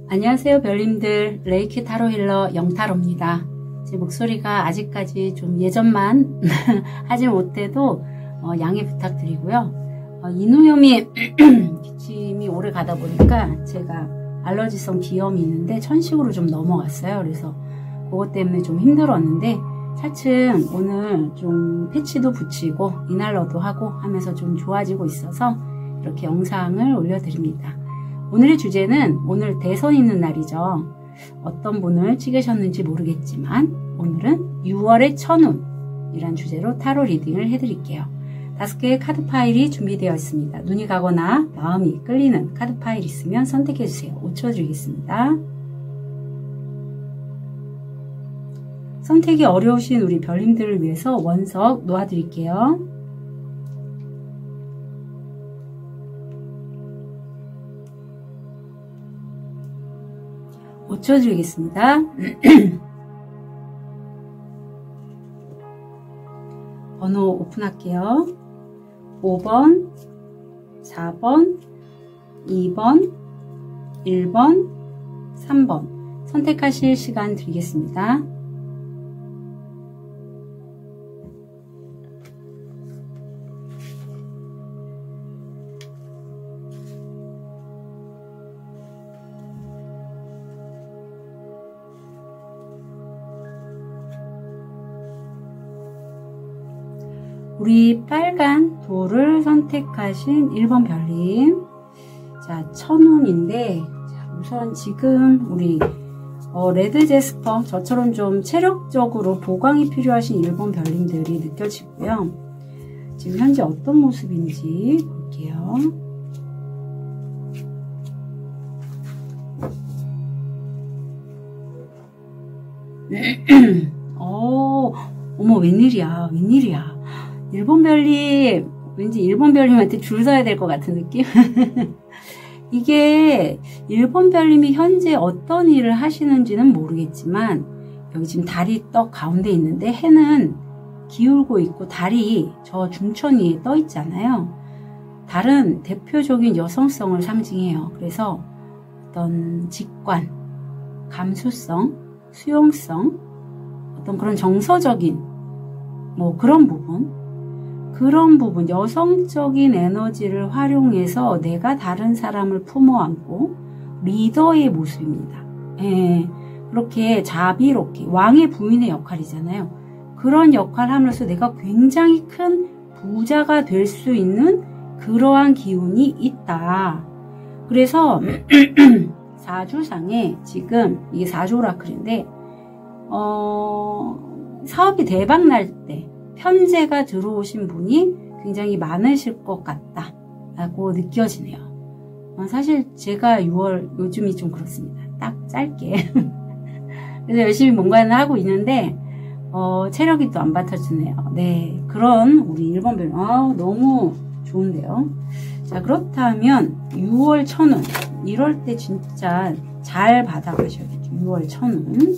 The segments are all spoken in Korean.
안녕하세요 별님들, 레이키 타로 힐러 영타로입니다. 제 목소리가 아직까지 좀 예전만 하지 못해도 양해 부탁드리고요. 인후염이 기침이 오래 가다 보니까 제가 알러지성 비염이 있는데 천식으로 좀 넘어갔어요. 그래서 그것 때문에 좀 힘들었는데 차츰 오늘 좀 패치도 붙이고 이날러도 하고 하면서 좀 좋아지고 있어서 이렇게 영상을 올려드립니다. 오늘의 주제는 오늘 대선 있는 날이죠. 어떤 분을 찍으셨는지 모르겠지만 오늘은 6월의 천운이란 주제로 타로 리딩을 해드릴게요. 5개의 카드 파일이 준비되어 있습니다. 눈이 가거나 마음이 끌리는 카드 파일 있으면 선택해주세요. 5초 드리겠습니다. 선택이 어려우신 우리 별님들을 위해서 원석 놓아드릴게요. 드리겠습니다. 번호 오픈할게요. 5번, 4번, 2번, 1번, 3번 선택하실 시간 드리겠습니다. 우리 빨간 돌을 선택하신 1번 별님. 자, 천운인데, 자, 우선 지금 우리, 레드 제스퍼, 저처럼 좀 체력적으로 보강이 필요하신 1번 별님들이 느껴지고요. 지금 현재 어떤 모습인지 볼게요. 어머, 웬일이야, 웬일이야. 1번 별님, 왠지 1번 별님한테 줄 서야 될 것 같은 느낌? 이게 1번 별님이 현재 어떤 일을 하시는지는 모르겠지만 여기 지금 달이 떡 가운데 있는데 해는 기울고 있고 달이 저 중천 위에 떠 있잖아요. 달은 대표적인 여성성을 상징해요. 그래서 어떤 직관, 감수성, 수용성, 어떤 그런 정서적인 그런 부분, 여성적인 에너지를 활용해서 내가 다른 사람을 품어안고 리더의 모습입니다. 예, 그렇게 자비롭게 왕의 부인의 역할이잖아요. 그런 역할을 함으로써 내가 굉장히 큰 부자가 될 수 있는 그러한 기운이 있다. 그래서 사주상에 지금 이게 사주 오라클인데 사업이 대박 날 때 편재가 들어오신 분이 굉장히 많으실 것 같다 라고 느껴지네요. 사실 제가 6월 요즘이 좀 그렇습니다. 딱 짧게 그래서 열심히 뭔가는 하고 있는데 체력이 또 안 받쳐주네요. 네, 그런 우리 1번 별님 너무 좋은데요. 자, 그렇다면 6월 천운 이럴 때 진짜 잘 받아가셔야겠죠. 6월 천운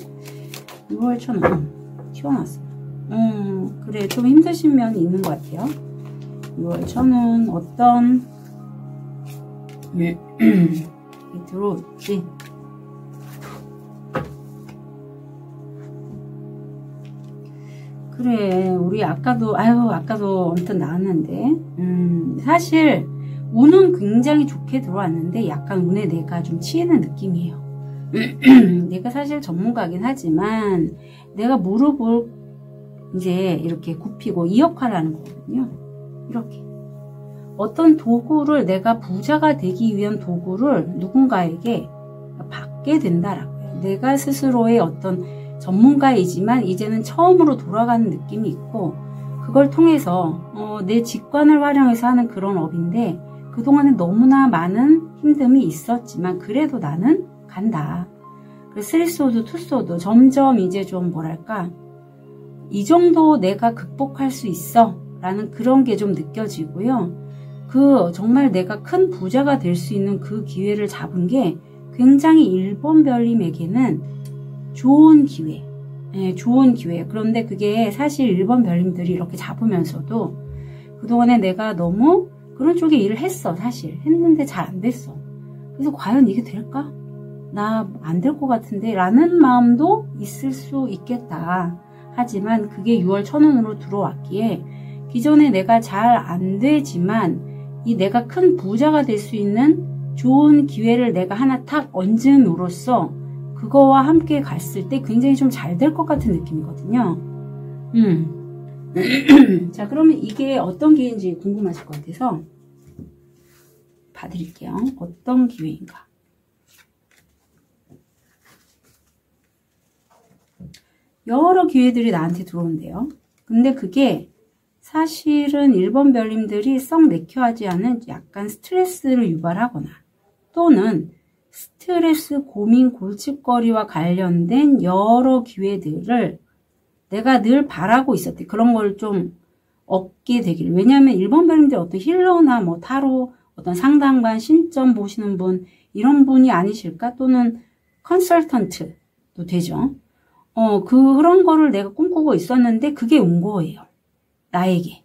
튀어나왔어요. 그래, 좀 힘드신 면이 있는 것 같아요. 6월 천운 어떤 들어올지. 그래, 우리 아까도 언뜻 나왔는데 사실 운은 굉장히 좋게 들어왔는데 약간 운에 내가 좀 치이는 느낌이에요. 내가 사실 전문가긴 하지만 내가 무릎을 이제 이렇게 굽히고 이 역할을 하는 거거든요. 이렇게 어떤 도구를 내가 부자가 되기 위한 도구를 누군가에게 받게 된다라고요. 내가 스스로의 어떤 전문가이지만 이제는 처음으로 돌아가는 느낌이 있고 그걸 통해서 내 직관을 활용해서 하는 그런 업인데 그동안에 너무나 많은 힘듦이 있었지만 그래도 나는 간다. 그래서 3소드, 2소드 점점 이제 좀 뭐랄까 이 정도 내가 극복할 수 있어 라는 그런 게 좀 느껴지고요. 정말 내가 큰 부자가 될 수 있는 그 기회를 잡은 게 굉장히 1번 별님에게는 좋은 기회. 네, 좋은 기회. 그런데 그게 사실 1번 별님들이 이렇게 잡으면서도 그동안에 내가 너무 그런 쪽에 일을 했어. 사실 했는데 잘 안 됐어. 그래서 과연 이게 될까? 나 안 될 것 같은데 라는 마음도 있을 수 있겠다. 하지만 그게 6월 천운으로 들어왔기에 기존에 내가 잘 안 되지만 이 내가 큰 부자가 될 수 있는 좋은 기회를 내가 하나 탁 얹음으로써 그거와 함께 갔을 때 굉장히 좀 잘 될 것 같은 느낌이거든요. 자, 그러면 이게 어떤 기회인지 궁금하실 것 같아서 봐드릴게요. 어떤 기회인가. 여러 기회들이 나한테 들어온대요. 근데 그게 사실은 1번 별님들이 썩 내켜하지 않은 약간 스트레스를 유발하거나 또는 스트레스, 고민, 골칫거리와 관련된 여러 기회들을 내가 늘 바라고 있었대. 그런 걸 좀 얻게 되길. 왜냐하면 1번 별님들 어떤 힐러나 뭐 타로, 어떤 상담관, 신점 보시는 분 이런 분이 아니실까? 또는 컨설턴트도 되죠. 그런 거를 내가 꿈꾸고 있었는데 그게 온 거예요. 나에게.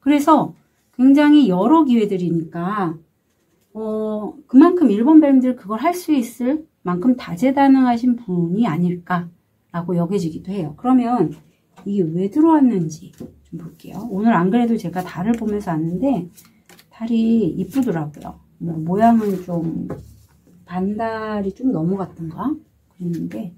그래서 굉장히 여러 기회들이니까 그만큼 1번 별님들 그걸 할 수 있을 만큼 다재다능하신 분이 아닐까라고 여겨지기도 해요. 그러면 이게 왜 들어왔는지 좀 볼게요. 오늘 안 그래도 제가 달을 보면서 왔는데 달이 이쁘더라고요. 모양은 좀 반달이 좀 넘어갔던가 그랬는데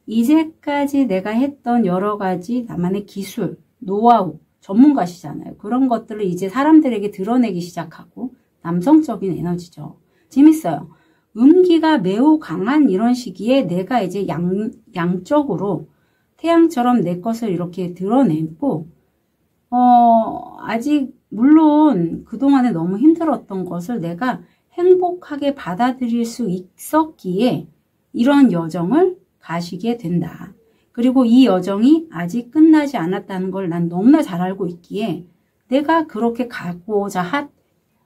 이제까지 내가 했던 여러 가지 나만의 기술, 노하우, 전문가시잖아요. 그런 것들을 이제 사람들에게 드러내기 시작하고 남성적인 에너지죠. 재밌어요. 음기가 매우 강한 이런 시기에 내가 이제 양적으로 태양처럼 내 것을 이렇게 드러내고 아직 물론 그동안에 너무 힘들었던 것을 내가 행복하게 받아들일 수 있었기에 이러한 여정을 가시게 된다. 그리고 이 여정이 아직 끝나지 않았다는 걸 난 너무나 잘 알고 있기에 내가 그렇게 가고자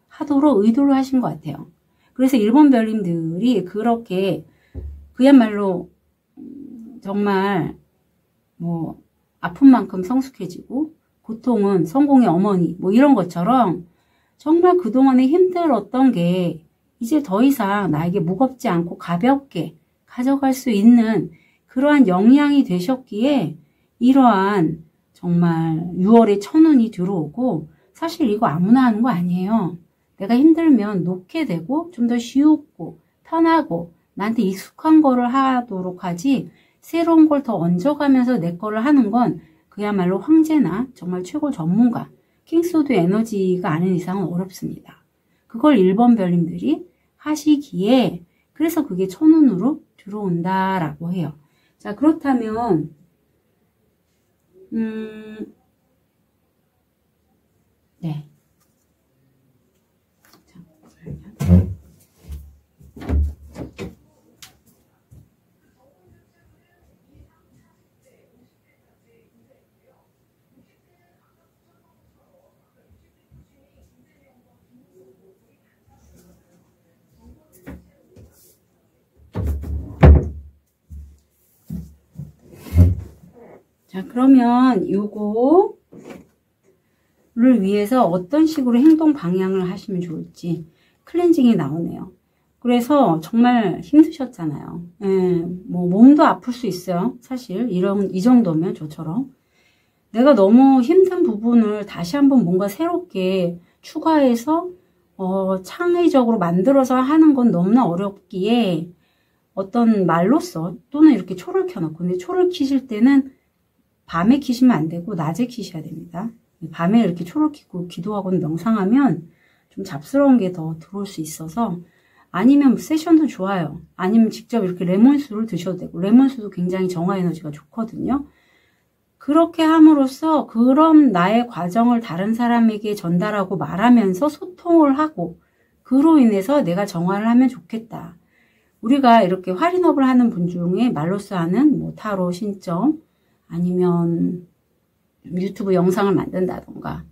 하도록 의도를 하신 것 같아요. 그래서 1번 별님들이 그렇게 그야말로 정말 뭐 아픈 만큼 성숙해지고 고통은 성공의 어머니 뭐 이런 것처럼 정말 그동안에 힘들었던 게 이제 더 이상 나에게 무겁지 않고 가볍게 가져갈 수 있는 그러한 역량이 되셨기에 이러한 정말 6월에 천운이 들어오고 사실 이거 아무나 하는 거 아니에요. 내가 힘들면 놓게 되고 좀 더 쉬웠고 편하고 나한테 익숙한 거를 하도록 하지 새로운 걸 더 얹어가면서 내 거를 하는 건 그야말로 황제나 정말 최고 전문가 킹소드 에너지가 아닌 이상은 어렵습니다. 그걸 1번 별님들이 하시기에 그래서 그게 천운으로 들어온다라고 해요. 자, 그렇다면 네. 자, 그러면 요거를 위해서 어떤 식으로 행동 방향을 하시면 좋을지 클렌징이 나오네요. 그래서 정말 힘드셨잖아요. 뭐 몸도 아플 수 있어요. 사실 이 정도면 저처럼 내가 너무 힘든 부분을 다시 한번 뭔가 새롭게 추가해서 창의적으로 만들어서 하는 건 너무나 어렵기에 어떤 말로써 또는 이렇게 초를 켜놓고 근데 초를 켜실 때는 밤에 켜시면 안 되고 낮에 켜셔야 됩니다. 밤에 이렇게 초를 켜고 기도하고 명상하면 좀 잡스러운 게 더 들어올 수 있어서 아니면 세션도 좋아요. 아니면 직접 이렇게 레몬수를 드셔도 되고 레몬수도 굉장히 정화 에너지가 좋거든요. 그렇게 함으로써 그런 나의 과정을 다른 사람에게 전달하고 말하면서 소통을 하고 그로 인해서 내가 정화를 하면 좋겠다. 우리가 이렇게 활인업을 하는 분 중에 말로써 하는 뭐 타로, 신점 아니면 유튜브 영상을 만든다던가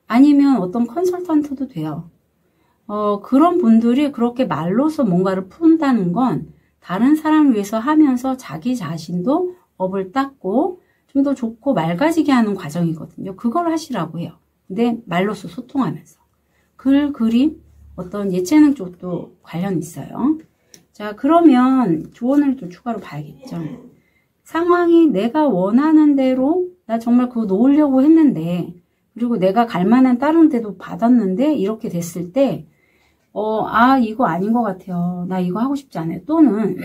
아니면 어떤 컨설턴트도 돼요. 그런 분들이 그렇게 말로서 뭔가를 푼다는 건 다른 사람을 위해서 하면서 자기 자신도 업을 닦고 좀 더 좋고 맑아지게 하는 과정이거든요. 그걸 하시라고 해요. 근데 말로서 소통하면서 글, 그림, 어떤 예체능 쪽도 관련 있어요. 자, 그러면 조언을 또 추가로 봐야겠죠. 상황이 내가 원하는 대로 나 정말 그거 놓으려고 했는데, 그리고 내가 갈 만한 다른 데도 받았는데 이렇게 됐을 때 이거 아닌 것 같아요. 나 이거 하고 싶지 않아요. 또는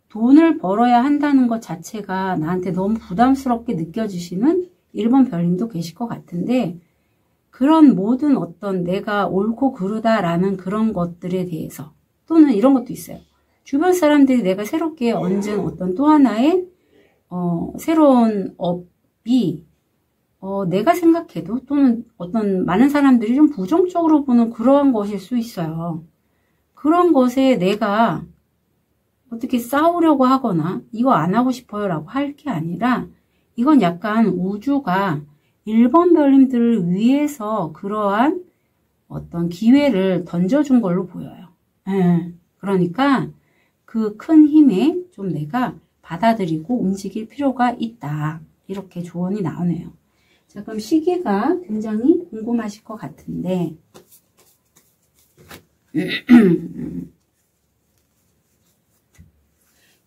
돈을 벌어야 한다는 것 자체가 나한테 너무 부담스럽게 느껴지시는 1번 별님도 계실 것 같은데, 그런 모든 어떤 내가 옳고 그르다라는 그런 것들에 대해서, 또는 이런 것도 있어요. 주변 사람들이 내가 새롭게 얹은 어떤 또 하나의 새로운 업이 내가 생각해도, 또는 어떤 많은 사람들이 좀 부정적으로 보는 그러한 것일 수 있어요. 그런 것에 내가 어떻게 싸우려고 하거나 이거 안 하고 싶어요 라고 할 게 아니라, 이건 약간 우주가 1번 별님들을 위해서 그러한 어떤 기회를 던져준 걸로 보여요. 그러니까 그 큰 힘에 좀 내가 받아들이고 움직일 필요가 있다. 이렇게 조언이 나오네요. 자, 그럼 시기가 굉장히 궁금하실 것 같은데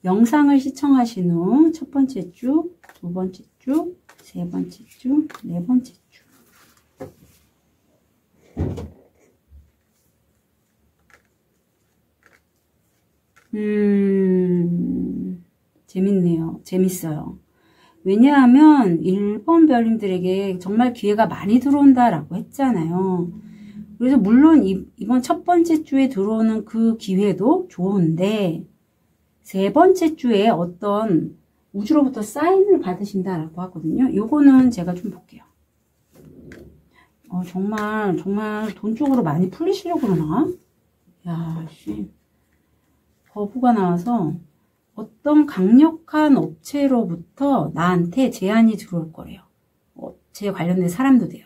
영상을 시청하신 후 첫 번째 주, 두 번째 주, 세 번째 주, 네 번째 주. 재밌네요. 재밌어요. 왜냐하면 1번 별님들에게 정말 기회가 많이 들어온다라고 했잖아요. 그래서 물론 이번 첫 번째 주에 들어오는 그 기회도 좋은데, 세 번째 주에 어떤 우주로부터 사인을 받으신다라고 하거든요. 요거는 제가 좀 볼게요. 정말 돈 쪽으로 많이 풀리시려고 그러나? 야, 씨. 거부가 나와서 어떤 강력한 업체로부터 나한테 제안이 들어올 거래요. 업체에 관련된 사람도 돼요.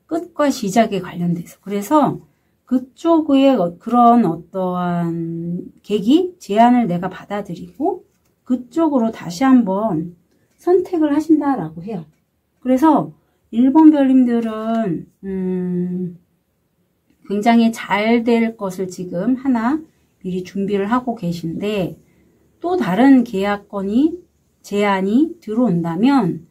끝과 시작에 관련돼서. 그래서 그쪽의 그런 어떠한 계기, 제안을 내가 받아들이고 그쪽으로 다시 한번 선택을 하신다라고 해요. 그래서 1번 별님들은 굉장히 잘 될 것을 지금 하나 미리 준비를 하고 계신데, 또 다른 계약건이 제안이 들어온다면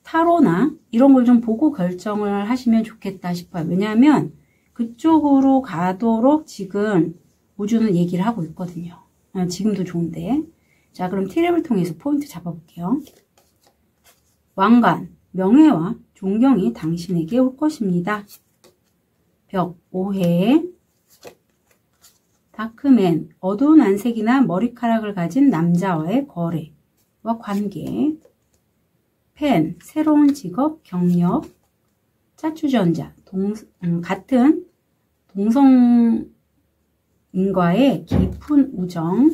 타로나 이런 걸 좀 보고 결정을 하시면 좋겠다 싶어요. 왜냐하면 그쪽으로 가도록 지금 우주는 얘기를 하고 있거든요. 지금도 좋은데. 자, 그럼 티랩을 통해서 포인트 잡아볼게요. 왕관, 명예와 존경이 당신에게 올 것입니다. 벽, 오해. 다크맨, 어두운 안색이나 머리카락을 가진 남자와의 거래와 관계. 펜, 새로운 직업, 경력. 짜추전자, 같은 동성인과의 깊은 우정.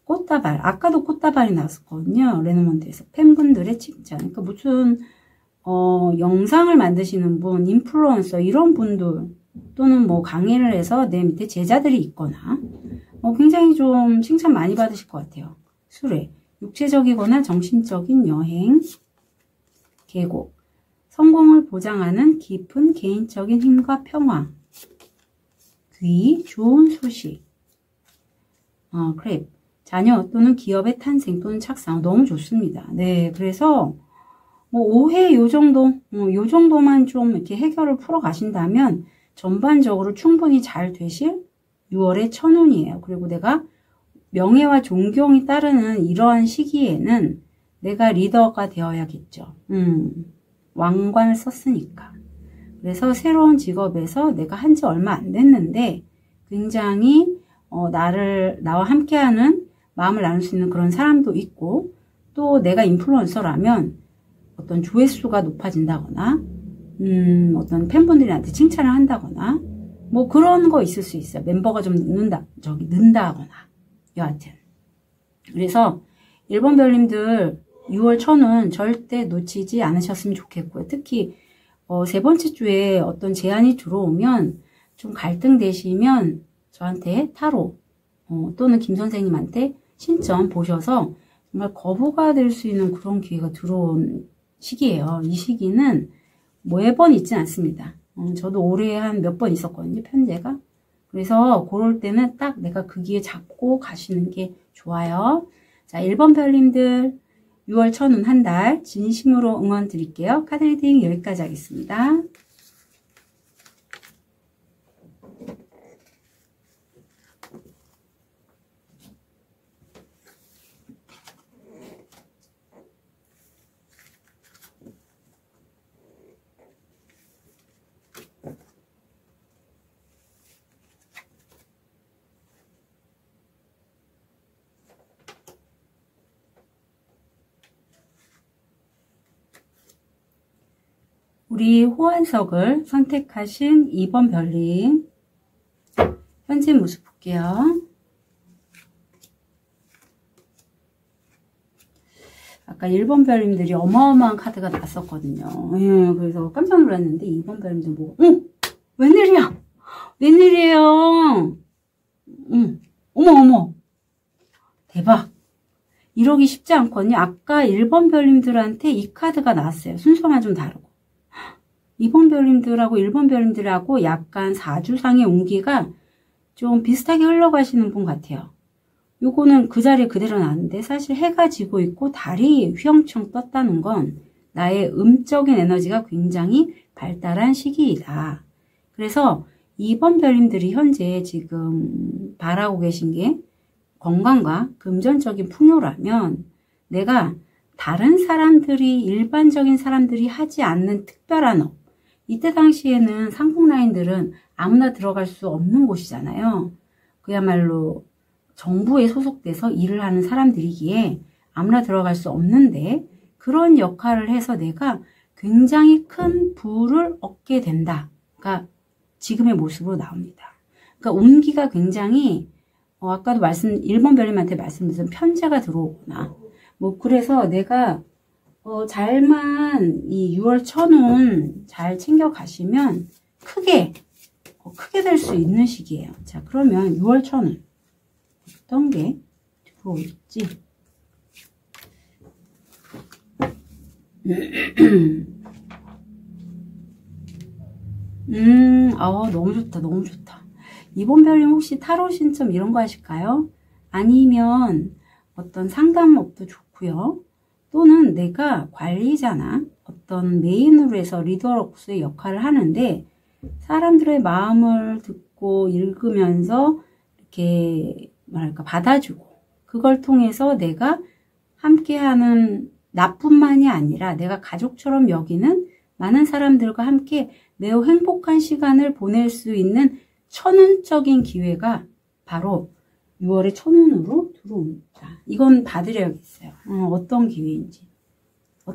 꽃다발, 아까도 꽃다발이 나왔었거든요. 레노먼드에서. 팬분들의 칭찬. 그러니까 무슨 영상을 만드시는 분, 인플루언서 이런 분들, 또는 뭐 강의를 해서 내 밑에 제자들이 있거나 굉장히 좀 칭찬 많이 받으실 것 같아요. 수레, 육체적이거나 정신적인 여행. 계곡, 성공을 보장하는 깊은 개인적인 힘과 평화. 귀, 좋은 소식. 크랩, 자녀 또는 기업의 탄생 또는 착상. 너무 좋습니다. 네, 그래서 오해 요 정도만 좀 이렇게 해결을 풀어 가신다면 전반적으로 충분히 잘 되실 6월의 천운이에요. 그리고 내가 명예와 존경이 따르는 이러한 시기에는 내가 리더가 되어야겠죠. 왕관을 썼으니까. 그래서 새로운 직업에서 내가 한 지 얼마 안 됐는데 굉장히 나와 함께하는 마음을 나눌 수 있는 그런 사람도 있고, 또 내가 인플루언서라면 어떤 조회수가 높아진다거나 어떤 팬분들이 나한테 칭찬을 한다거나 뭐 그런 거 있을 수 있어요. 멤버가 좀 는다거나 여하튼. 그래서 1번 별님들 6월 천운 절대 놓치지 않으셨으면 좋겠고요. 특히 세 번째 주에 어떤 제안이 들어오면 좀 갈등되시면 저한테 타로 또는 김 선생님한테 신점 보셔서 정말 거부가 될 수 있는 그런 기회가 들어온 시기예요. 이 시기는 매번 있진 않습니다. 저도 올해 한 몇 번 있었거든요, 편제가. 그래서 그럴 때는 딱 내가 그 기회 잡고 가시는 게 좋아요. 자, 1번 별님들 6월 천운 한 달 진심으로 응원 드릴게요. 카드 리딩 여기까지 하겠습니다. 우리 호환석을 선택하신 2번 별님 현재 모습 볼게요. 아까 1번 별님들이 어마어마한 카드가 났었거든요. 그래서 깜짝 놀랐는데 2번 별님들 뭐 웬일이야? 웬일이에요? 어머 대박. 이러기 쉽지 않거든요. 아까 1번 별님들한테 이 카드가 나왔어요. 순서만 좀 다르고 2번 별님들하고 1번 별님들하고 약간 사주상의 운기가 좀 비슷하게 흘러가시는 분 같아요. 요거는 그 자리에 그대로 나왔는데 사실 해가 지고 있고 달이 휘영청 떴다는 건 나의 음적인 에너지가 굉장히 발달한 시기이다. 그래서 2번 별님들이 현재 지금 바라고 계신 게 건강과 금전적인 풍요라면 내가 다른 사람들이 일반적인 사람들이 하지 않는 특별한 업, 이때 당시에는 상품 라인들은 아무나 들어갈 수 없는 곳이잖아요. 그야말로 정부에 소속돼서 일을 하는 사람들이기에 아무나 들어갈 수 없는데 그런 역할을 해서 내가 굉장히 큰 부를 얻게 된다가 지금의 모습으로 나옵니다. 그러니까 운기가 굉장히 아까도 1번 별님한테 말씀드린 편제가 들어오거나 뭐 그래서 내가 잘만 이 6월 천운 잘 챙겨 가시면 크게 될 수 있는 시기예요. 자, 그러면 6월 천운 어떤 게 들어올지. 너무 좋다, 너무 좋다. 2번 별님 혹시 타로 신청 이런 거 하실까요? 아니면 어떤 상담업도 좋고요. 또는 내가 관리자나 어떤 메인으로 해서 리더로서의 역할을 하는데 사람들의 마음을 듣고 읽으면서 이렇게 뭐랄까 받아주고 그걸 통해서 내가 함께하는 나뿐만이 아니라 내가 가족처럼 여기는 많은 사람들과 함께 매우 행복한 시간을 보낼 수 있는 천운적인 기회가 바로 6월에 천운으로 들어옵니다. 이건 봐드려야겠어요. 어떤 기회인지. 아까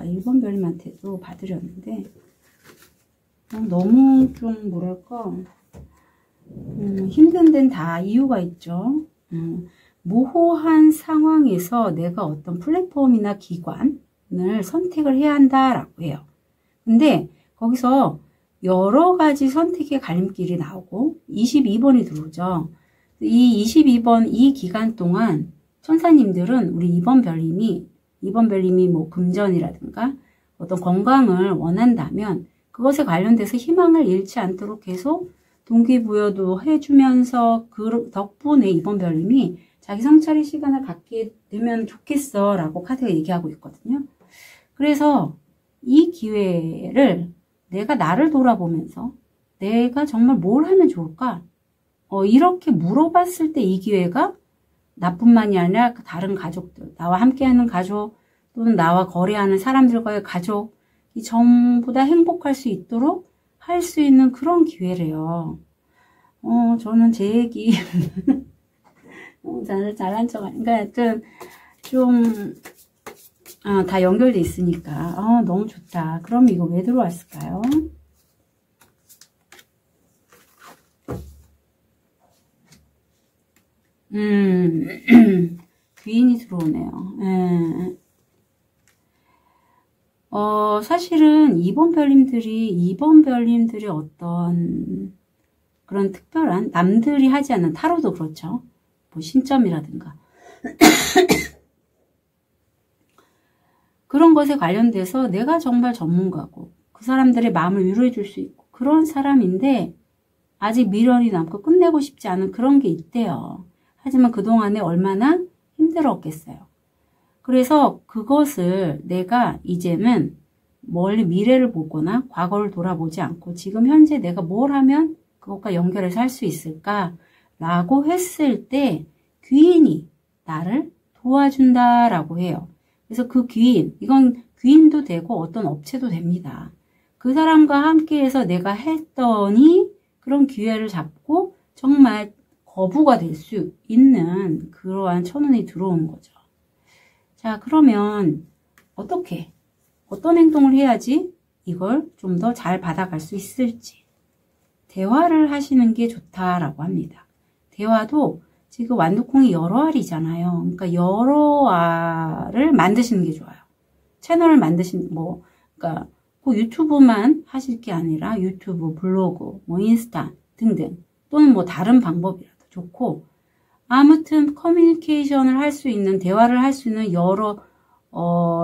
1번 별님한테도 봐드렸는데 너무 좀 뭐랄까 힘든 데는 다 이유가 있죠. 모호한 상황에서 내가 어떤 플랫폼이나 기관을 선택을 해야 한다라고 해요. 근데 거기서 여러 가지 선택의 갈림길이 나오고 22번이 들어오죠. 이 22번 이 기간 동안 천사님들은 우리 2번 별님이 뭐 금전이라든가 어떤 건강을 원한다면 그것에 관련돼서 희망을 잃지 않도록 계속 동기부여도 해주면서 그 덕분에 2번 별님이 자기 성찰의 시간을 갖게 되면 좋겠어 라고 카드가 얘기하고 있거든요. 그래서 이 기회를 내가 나를 돌아보면서 내가 정말 뭘 하면 좋을까? 이렇게 물어봤을 때 이 기회가 나뿐만이 아니라 다른 가족들, 나와 함께하는 가족 또는 나와 거래하는 사람들과의 가족이 전부 다 행복할 수 있도록 할 수 있는 그런 기회래요. 저는 제 얘기 잘한 척 그러니까 하여튼 좀 다 연결돼 있으니까 너무 좋다. 그럼 이거 왜 들어왔을까요? 귀인이 들어오네요. 사실은 2번 별님들이 어떤 그런 특별한 남들이 하지 않는 타로도 그렇죠. 뭐 신점이라든가 그런 것에 관련돼서 내가 정말 전문가고 그 사람들의 마음을 위로해 줄 수 있고 그런 사람인데 아직 미련이 남고 끝내고 싶지 않은 그런 게 있대요. 하지만 그동안에 얼마나 힘들었겠어요. 그래서 그것을 내가 이제는 멀리 미래를 보거나 과거를 돌아보지 않고 지금 현재 내가 뭘 하면 그것과 연결해서 할 수 있을까? 라고 했을 때 귀인이 나를 도와준다라고 해요. 그래서 그 귀인, 이건 귀인도 되고 어떤 업체도 됩니다. 그 사람과 함께해서 내가 했더니 그런 기회를 잡고 정말 거부가 될 수 있는 그러한 천운이 들어오는 거죠. 자, 그러면 어떻게, 어떤 행동을 해야지 이걸 좀 더 잘 받아갈 수 있을지 대화를 하시는 게 좋다라고 합니다. 대화도 지금 완두콩이 여러 알이잖아요. 그러니까 여러 알을 만드시는 게 좋아요. 채널을 만드신 그러니까 그 유튜브만 하실 게 아니라 유튜브, 블로그, 인스타 등등 또는 다른 방법이라도 좋고 아무튼 커뮤니케이션을 할 수 있는 대화를 할 수 있는 여러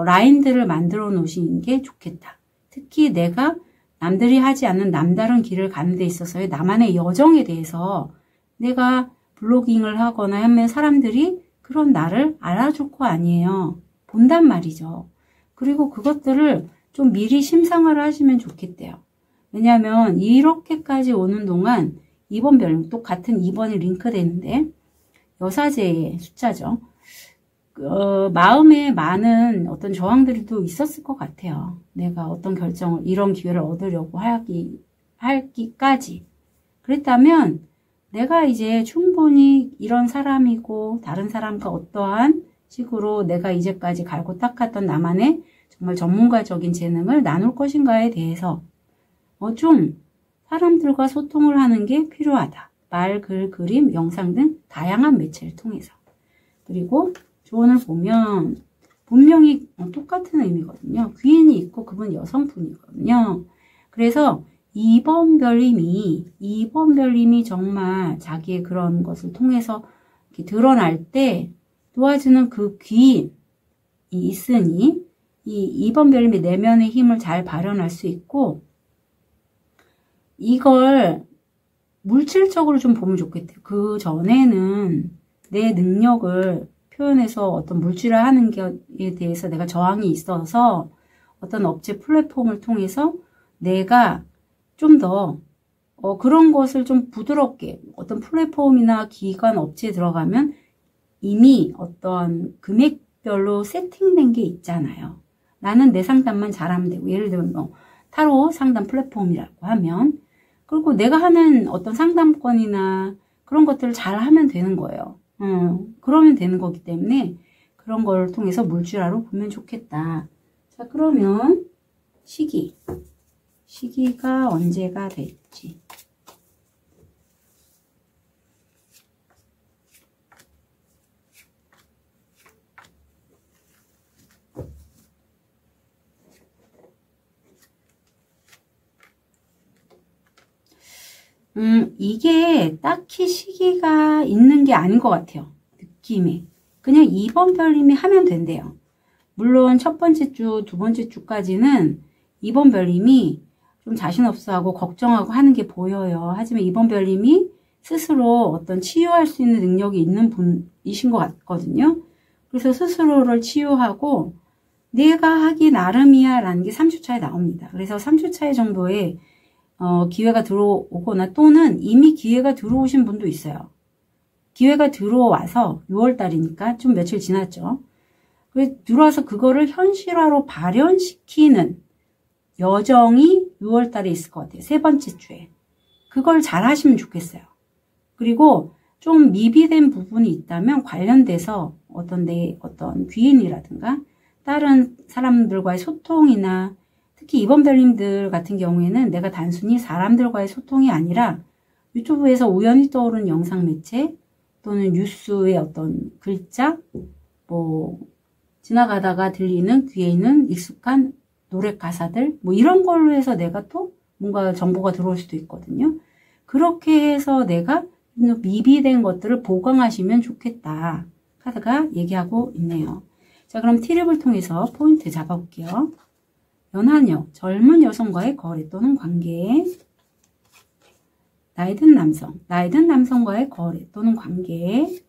라인들을 만들어 놓으시는 게 좋겠다. 특히 내가 남들이 하지 않는 남다른 길을 가는 데 있어서의 나만의 여정에 대해서 내가 블로깅을 하거나 하면 사람들이 그런 나를 알아줄 거 아니에요. 본단 말이죠. 그리고 그것들을 좀 미리 심상화를 하시면 좋겠대요. 왜냐하면 이렇게까지 오는 동안 2번별, 또 같은 2번이 링크되는데 여사제의 숫자죠. 마음에 많은 어떤 저항들이 또 있었을 것 같아요. 내가 어떤 결정을, 이런 기회를 얻으려고 하기까지. 그랬다면 내가 이제 충분히 이런 사람이고 다른 사람과 어떠한 식으로 내가 이제까지 갈고 닦았던 나만의 정말 전문가적인 재능을 나눌 것인가에 대해서 좀 사람들과 소통을 하는 게 필요하다. 말, 글, 그림, 영상 등 다양한 매체를 통해서. 그리고 조언을 보면 분명히 똑같은 의미거든요. 귀인이 있고 그분 여성분이거든요. 그래서 2번 별님이 정말 자기의 그런 것을 통해서 이렇게 드러날 때 도와주는 그 귀인이 있으니 이 2번 별님의 내면의 힘을 잘 발현할 수 있고 이걸 물질적으로 좀 보면 좋겠대요. 그 전에는 내 능력을 표현해서 어떤 물질을 하는 것에 대해서 내가 저항이 있어서 어떤 업체 플랫폼을 통해서 내가 좀 더 그런 것을 좀 부드럽게 어떤 플랫폼이나 기관 업체에 들어가면 이미 어떤 금액별로 세팅된 게 있잖아요. 나는 내 상담만 잘하면 되고 예를 들면 타로 상담 플랫폼이라고 하면 그리고 내가 하는 어떤 상담권이나 그런 것들을 잘 하면 되는 거예요. 그러면 되는 거기 때문에 그런 걸 통해서 물질화로 보면 좋겠다. 자, 그러면 시기가 언제가 될지. 이게 딱히 시기가 있는 게 아닌 것 같아요. 느낌이. 그냥 2번 별님이 하면 된대요. 물론 첫 번째 주, 두 번째 주까지는 2번 별님이 좀 자신 없어하고 걱정하고 하는 게 보여요. 하지만 2번 별님이 스스로 어떤 치유할 수 있는 능력이 있는 분이신 것 같거든요. 그래서 스스로를 치유하고 내가 하기 나름이야 라는 게 3주차에 나옵니다. 그래서 3주차에 정도에 기회가 들어오거나 또는 이미 기회가 들어오신 분도 있어요. 기회가 들어와서 6월달이니까 좀 며칠 지났죠. 그래서 들어와서 그거를 현실화로 발현시키는 여정이 6월달에 있을 것 같아요. 세 번째 주에. 그걸 잘 하시면 좋겠어요. 그리고 좀 미비된 부분이 있다면 관련돼서 어떤 귀인이라든가 다른 사람들과의 소통이나 특히 2번 별님들 같은 경우에는 내가 단순히 사람들과의 소통이 아니라 유튜브에서 우연히 떠오른 영상 매체 또는 뉴스의 어떤 글자, 지나가다가 들리는 귀에 있는 익숙한 노래 가사들, 이런 걸로 해서 내가 또 뭔가 정보가 들어올 수도 있거든요. 그렇게 해서 내가 미비된 것들을 보강하시면 좋겠다. 카드가 얘기하고 있네요. 자, 그럼 티립을 통해서 포인트 잡아볼게요. 연하녀, 젊은 여성과의 거래 또는 관계. 나이든 남성, 나이든 남성과의 거래 또는 관계.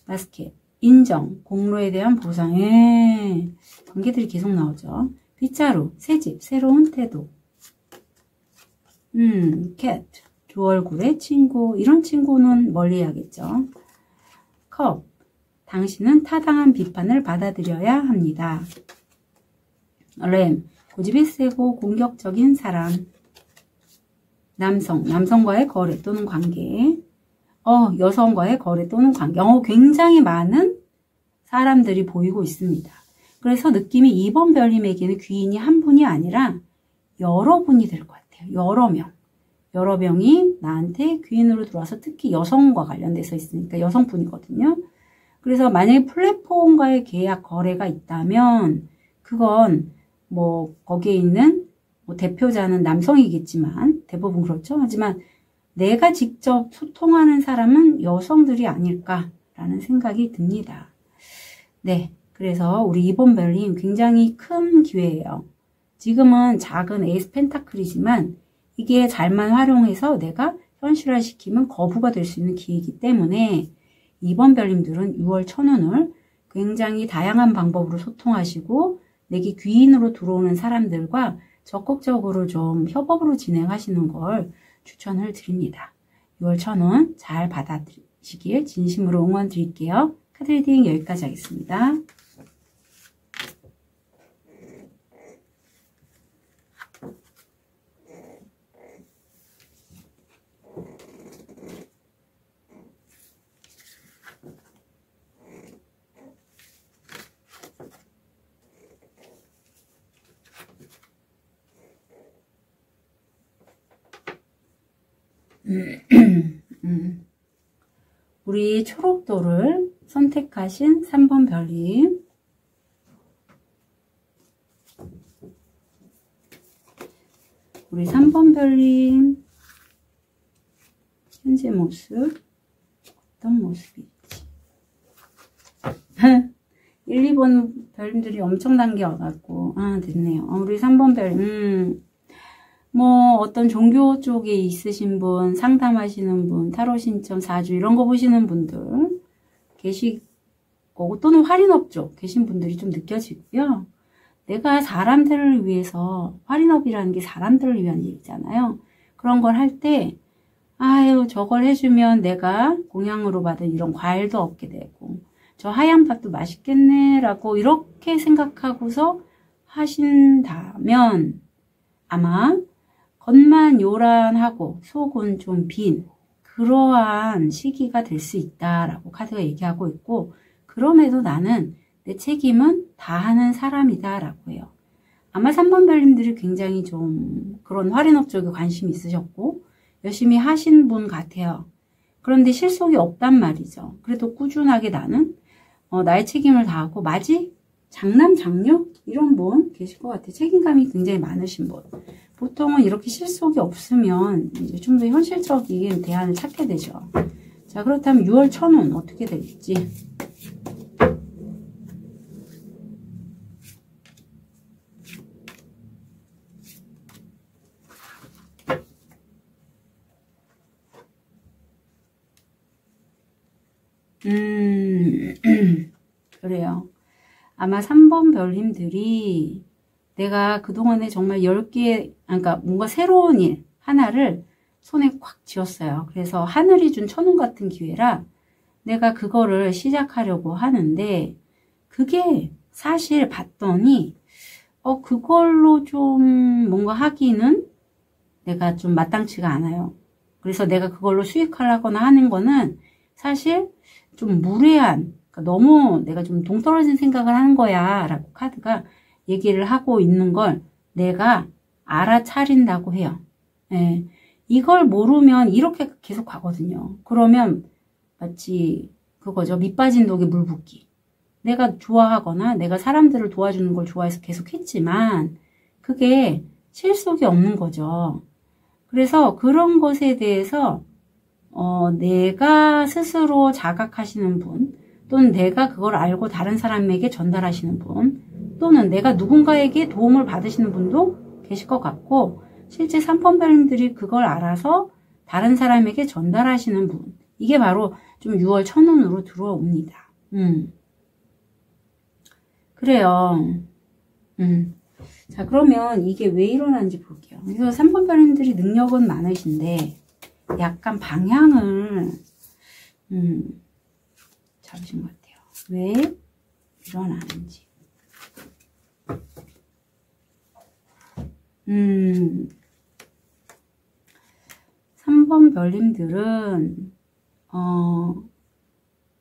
바스켓, 인정, 공로에 대한 보상. 관계들이 계속 나오죠. 빗자루, 새집, 새로운 태도. 캣, 두 얼굴의 친구. 이런 친구는 멀리 해야겠죠. 컵, 당신은 타당한 비판을 받아들여야 합니다. 램, 고집이 세고 공격적인 사람. 남성, 남성과의 거래 또는 관계. 여성과의 거래 또는 관계. 굉장히 많은 사람들이 보이고 있습니다. 그래서 느낌이 2번 별님에게는 귀인이 한 분이 아니라 여러 분이 될 것 같아요. 여러 명. 여러 명이 나한테 귀인으로 들어와서 특히 여성과 관련돼서 있으니까 여성분이거든요. 그래서 만약에 플랫폼과의 계약 거래가 있다면 그건 뭐 거기에 있는 뭐 대표자는 남성이겠지만 대부분 그렇죠. 하지만 내가 직접 소통하는 사람은 여성들이 아닐까라는 생각이 듭니다. 네, 그래서 우리 2번 별님 굉장히 큰 기회예요. 지금은 작은 에이스 펜타클이지만 이게 잘만 활용해서 내가 현실화시키면 거부가 될 수 있는 기회이기 때문에 2번 별님들은 6월 천운을 굉장히 다양한 방법으로 소통하시고 내게 귀인으로 들어오는 사람들과 적극적으로 좀 협업으로 진행하시는 걸 추천을 드립니다. 6월 천운 잘 받아들이시길 진심으로 응원 드릴게요. 카드 리딩 여기까지 하겠습니다. 우리 초록도를 선택하신 3번 별님. 우리 3번 별님. 현재 모습. 어떤 모습일지. 1, 2번 별님들이 엄청난 게 와갖고. 됐네요. 우리 3번 별님. 뭐 어떤 종교 쪽에 있으신 분, 상담하시는 분, 타로 신점, 사주 이런 거 보시는 분들 계시고 또는 할인업 쪽 계신 분들이 좀 느껴지고요. 내가 사람들을 위해서 할인업이라는 게 사람들을 위한 일이잖아요. 그런 걸 할 때 아유 저걸 해주면 내가 공양으로 받은 이런 과일도 얻게 되고 저 하얀 팥도 맛있겠네 라고 이렇게 생각하고서 하신다면 아마 겉만 요란하고 속은 좀 빈 그러한 시기가 될 수 있다라고 카드가 얘기하고 있고 그럼에도 나는 내 책임은 다하는 사람이다 라고 해요. 아마 3번 별님들이 굉장히 좀 그런 할인업 쪽에 관심이 있으셨고 열심히 하신 분 같아요. 그런데 실속이 없단 말이죠. 그래도 꾸준하게 나는 나의 책임을 다하고 마지 장남 장녀 이런 분 계실 것 같아요. 책임감이 굉장히 많으신 분. 보통은 이렇게 실속이 없으면 이제 좀 더 현실적인 대안을 찾게 되죠. 자, 그렇다면 6월 천운 어떻게 될지. 그래요. 아마 3번 별님들이 내가 그동안에 정말 10개, 그러니까 뭔가 새로운 일 하나를 손에 콱 쥐었어요. 그래서 하늘이 준 천운 같은 기회라 내가 그거를 시작하려고 하는데 그게 사실 봤더니 그걸로 좀 뭔가 하기는 내가 좀 마땅치가 않아요. 그래서 내가 그걸로 수익하려거나 하는 거는 사실 좀 무례한, 그러니까 너무 내가 좀 동떨어진 생각을 하는 거야 라고 카드가 얘기를 하고 있는 걸 내가 알아차린다고 해요. 예. 이걸 모르면 이렇게 계속 가거든요. 그러면 마치 그거죠. 밑 빠진 독에 물 붓기. 내가 좋아하거나 내가 사람들을 도와주는 걸 좋아해서 계속 했지만 그게 실속이 없는 거죠. 그래서 그런 것에 대해서 내가 스스로 자각하시는 분 또는 내가 그걸 알고 다른 사람에게 전달하시는 분 또는 내가 누군가에게 도움을 받으시는 분도 계실 것 같고, 실제 3번 별님들이 그걸 알아서 다른 사람에게 전달하시는 분. 이게 바로 좀 6월 천운으로 들어옵니다. 그래요. 자, 그러면 이게 왜 일어나는지 볼게요. 그래서 3번 별님들이 능력은 많으신데 약간 방향을 잡으신 것 같아요. 왜 일어나는지. 3번 별님들은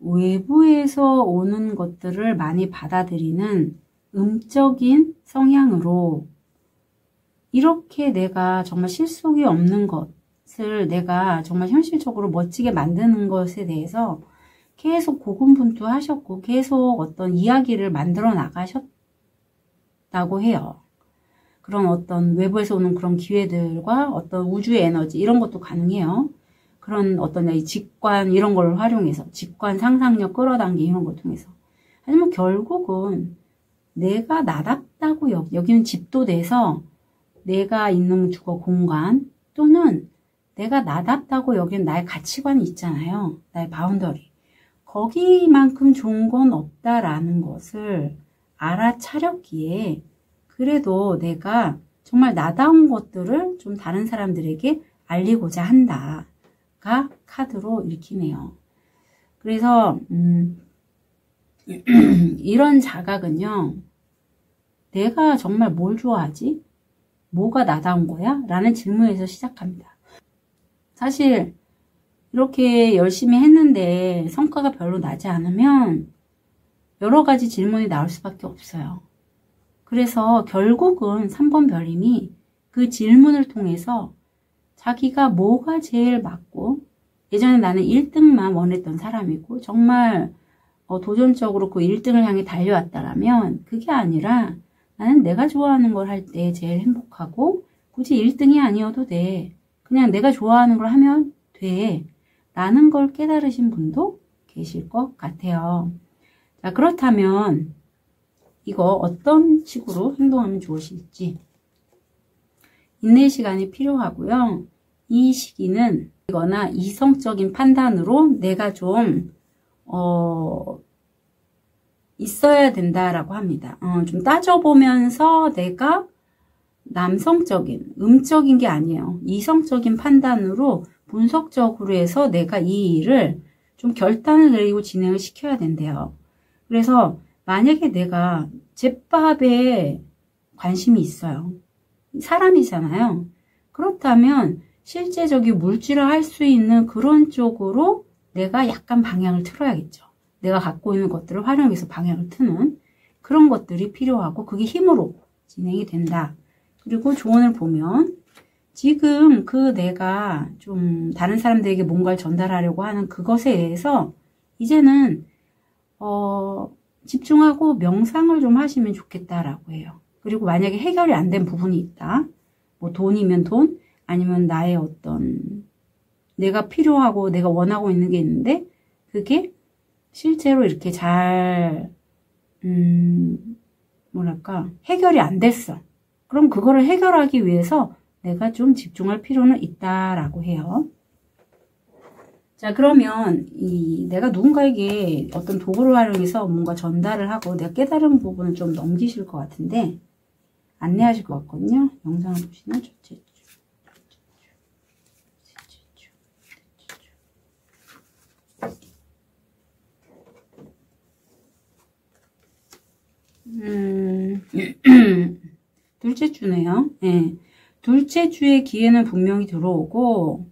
외부에서 오는 것들을 많이 받아들이는 음적인 성향으로, 이렇게 내가 정말 실속이 없는 것을 내가 정말 현실적으로 멋지게 만드는 것에 대해서 계속 고군분투하셨고 계속 어떤 이야기를 만들어 나가셨다고 해요. 그런 어떤 외부에서 오는 그런 기회들과 어떤 우주의 에너지, 이런 것도 가능해요. 그런 어떤 직관 이런 걸 활용해서, 직관 상상력 끌어당기 이런 걸 통해서. 하지만 결국은 내가 나답다고 여기는 집도돼서 내가 있는 주거 공간, 또는 내가 나답다고 여기는 나의 가치관이 있잖아요. 나의 바운더리. 거기만큼 좋은 건 없다라는 것을 알아차렸기에, 그래도 내가 정말 나다운 것들을 좀 다른 사람들에게 알리고자 한다가 카드로 읽히네요. 그래서 이런 자각은요, 내가 정말 뭘 좋아하지? 뭐가 나다운 거야? 라는 질문에서 시작합니다. 사실 이렇게 열심히 했는데 성과가 별로 나지 않으면 여러 가지 질문이 나올 수밖에 없어요. 그래서 결국은 3번 별님이 그 질문을 통해서 자기가 뭐가 제일 맞고, 예전에 나는 1등만 원했던 사람이고 정말 도전적으로 그 1등을 향해 달려왔다라면, 그게 아니라 나는 내가 좋아하는 걸 할 때 제일 행복하고 굳이 1등이 아니어도 돼. 그냥 내가 좋아하는 걸 하면 돼. 라는 걸 깨달으신 분도 계실 것 같아요. 자, 그렇다면 이거 어떤 식으로 행동하면 좋으실지. 인내 시간이 필요하고요. 이 시기는 이거나 이성적인 판단으로 내가 좀 있어야 된다라고 합니다. 좀 따져보면서 내가 남성적인, 음적인 게 아니에요. 이성적인 판단으로 분석적으로 해서 내가 이 일을 좀 결단을 내리고 진행을 시켜야 된대요. 그래서 만약에 내가 제밥에 관심이 있어요. 사람이잖아요. 그렇다면 실제적인 물질을 할 수 있는 그런 쪽으로 내가 약간 방향을 틀어야겠죠. 내가 갖고 있는 것들을 활용해서 방향을 트는 그런 것들이 필요하고, 그게 힘으로 진행이 된다. 그리고 조언을 보면 지금 그 내가 좀 다른 사람들에게 뭔가를 전달하려고 하는 그것에 대해서 이제는 집중하고 명상을 좀 하시면 좋겠다라고 해요. 그리고 만약에 해결이 안 된 부분이 있다. 뭐 돈이면 돈, 아니면 나의 어떤 내가 필요하고 내가 원하고 있는 게 있는데 그게 실제로 이렇게 잘 뭐랄까 해결이 안 됐어. 그럼 그거를 해결하기 위해서 내가 좀 집중할 필요는 있다라고 해요. 자, 그러면 내가 누군가에게 어떤 도구를 활용해서 뭔가 전달을 하고 내가 깨달은 부분을 좀 넘기실 것 같은데 안내하실 것 같거든요. 영상을 보시면 첫째 주, 셋째 주, 넷째 주. 둘째 주네요. 네. 둘째 주의 기회는 분명히 들어오고,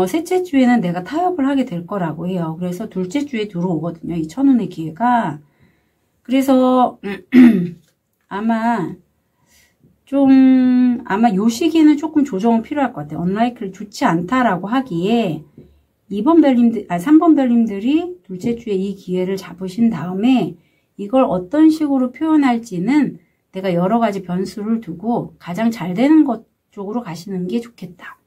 셋째 주에는 내가 타협을 하게 될 거라고 해요. 그래서 둘째 주에 들어오거든요. 이 천운의 기회가. 그래서, 아마 요 시기는 조금 조정은 필요할 것 같아요. 언라이클 좋지 않다라고 하기에 3번 별님들이 둘째 주에 이 기회를 잡으신 다음에 이걸 어떤 식으로 표현할지는 내가 여러 가지 변수를 두고 가장 잘 되는 것 쪽으로 가시는 게 좋겠다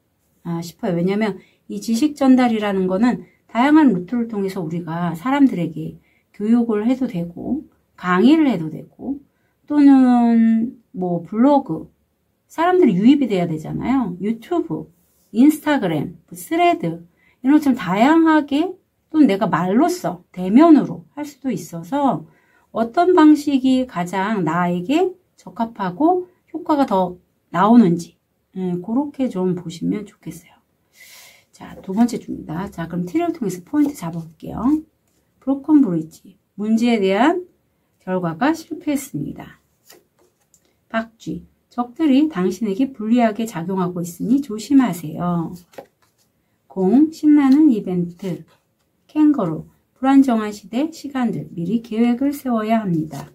싶어요. 왜냐면 이 지식 전달이라는 거는 다양한 루트를 통해서 우리가 사람들에게 교육을 해도 되고 강의를 해도 되고 또는 뭐 블로그, 사람들이 유입이 돼야 되잖아요. 유튜브, 인스타그램, 스레드 이런 것처럼 다양하게 또는 내가 말로써 대면으로 할 수도 있어서 어떤 방식이 가장 나에게 적합하고 효과가 더 나오는지 그렇게 좀 보시면 좋겠어요. 자, 두 번째 주입니다. 자, 그럼 티를 통해서 포인트 잡아볼게요. 브로큰 브릿지, 문제에 대한 결과가 실패했습니다. 박쥐, 적들이 당신에게 불리하게 작용하고 있으니 조심하세요. 공, 신나는 이벤트. 캥거루, 불안정한 시대, 시간들, 미리 계획을 세워야 합니다.